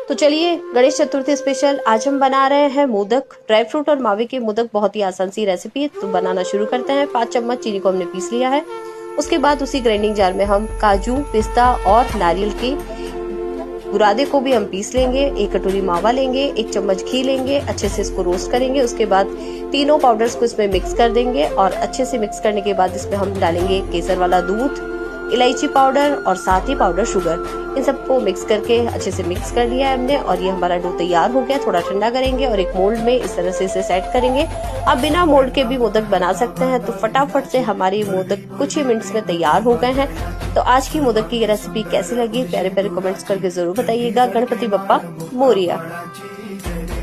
तो चलिए गणेश चतुर्थी स्पेशल आज हम बना रहे हैं मोदक। ड्राई फ्रूट और मावे के मोदक बहुत ही आसान सी रेसिपी है, तो बनाना शुरू करते हैं। 5 चम्मच चीनी को हमने पीस लिया है। उसके बाद उसी ग्राइंडिंग जार में हम काजू, पिस्ता और नारियल के बुरादे को भी हम पीस लेंगे। 1 कटोरी मावा लेंगे, 1 चम्मच घी लेंगे, अच्छे से इसको रोस्ट करेंगे। उसके बाद तीनों पाउडर्स को इसमें मिक्स कर देंगे और अच्छे से मिक्स करने के बाद इसमें हम डालेंगे केसर वाला दूध, इलायची पाउडर और साथ ही पाउडर शुगर। इन सबको मिक्स करके अच्छे से मिक्स कर लिया है हमने और ये हमारा डो तैयार हो गया। थोड़ा ठंडा करेंगे और एक मोल्ड में इस तरह से इसे सेट करेंगे। आप बिना मोल्ड के भी मोदक बना सकते हैं। तो फटाफट से हमारे मोदक कुछ ही मिनट्स में तैयार हो गए हैं। तो आज की मोदक की रेसिपी कैसी लगी प्यारे प्यारे कमेंट्स करके जरूर बताइएगा। गणपति बप्पा मोरिया।